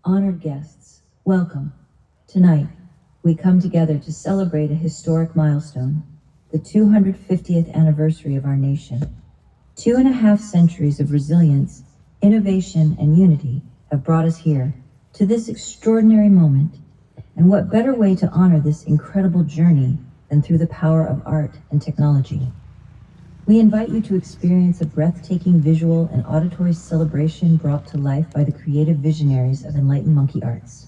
Honored guests, welcome. Tonight, we come together to celebrate a historic milestone, the 250th anniversary of our nation. 2.5 centuries of resilience, innovation, and unity have brought us here, to this extraordinary moment. And what better way to honor this incredible journey than through the power of art and technology? We invite you to experience a breathtaking visual and auditory celebration brought to life by the creative visionaries of Enlightened Monkey Arts.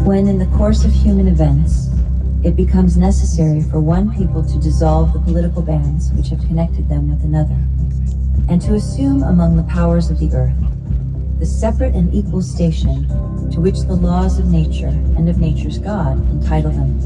When in the course of human events, it becomes necessary for one people to dissolve the political bands which have connected them with another, and to assume among the powers of the earth the separate and equal station to which the laws of nature and of nature's God entitle them.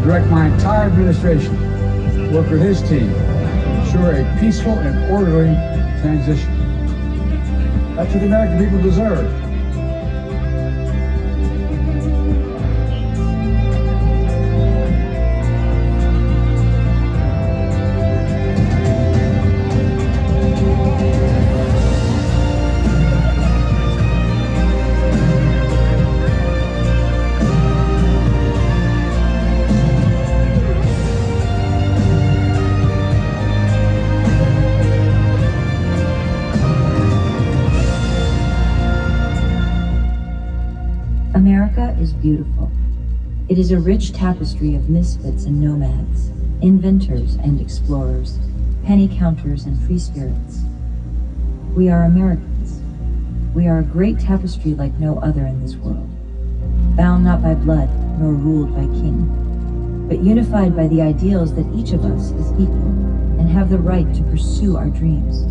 Direct my entire administration to work with his team to ensure a peaceful and orderly transition. That's what the American people deserve. America is beautiful. It is a rich tapestry of misfits and nomads, inventors and explorers, penny counters and free spirits. We are Americans. We are a great tapestry like no other in this world, bound not by blood nor ruled by king, but unified by the ideals that each of us is equal and have the right to pursue our dreams.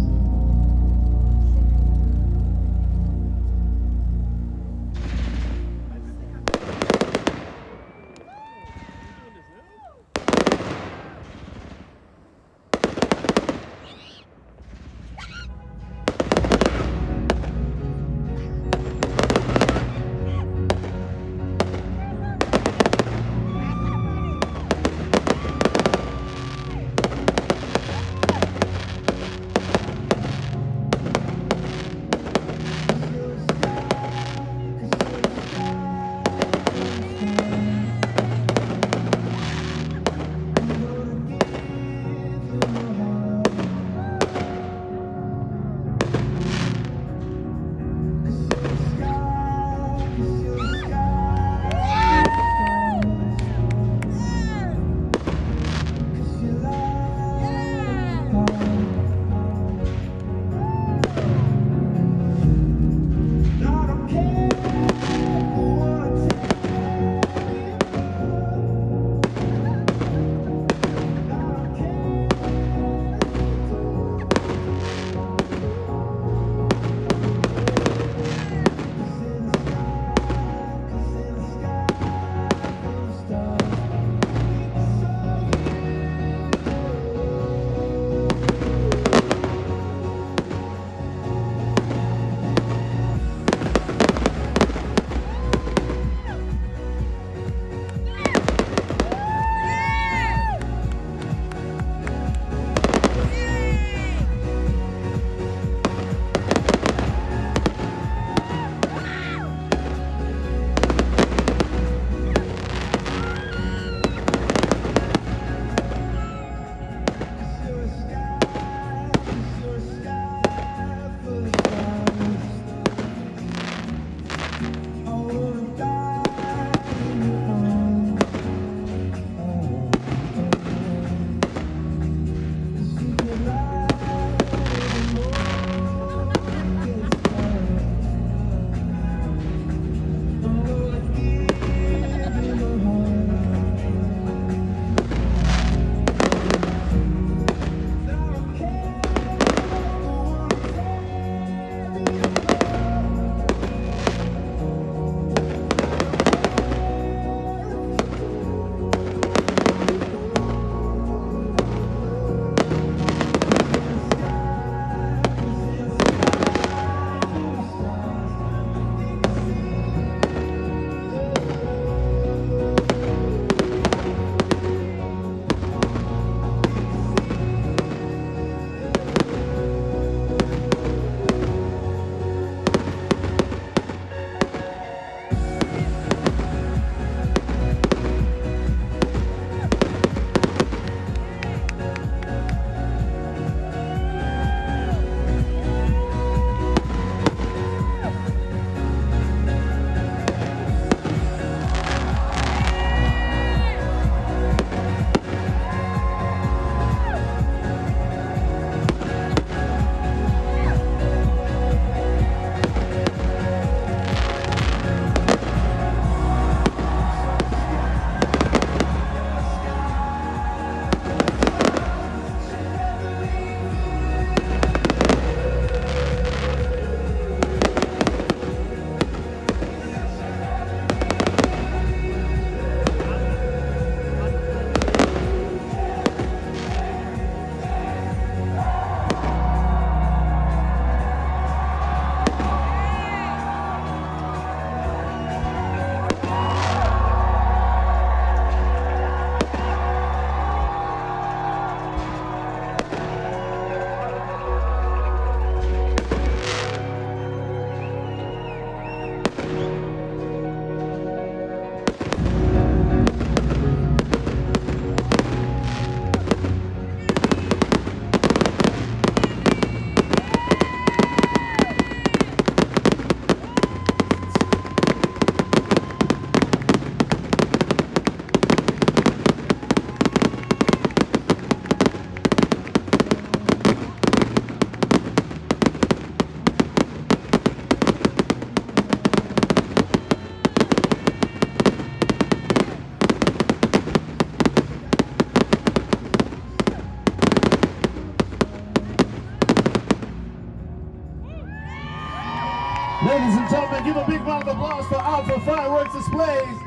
Ladies and gentlemen, give a big round of applause for Alpha Fireworks Displays.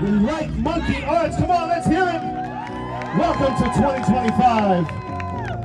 The Light Monkey Arts, come on, let's hear it. Welcome to 2025.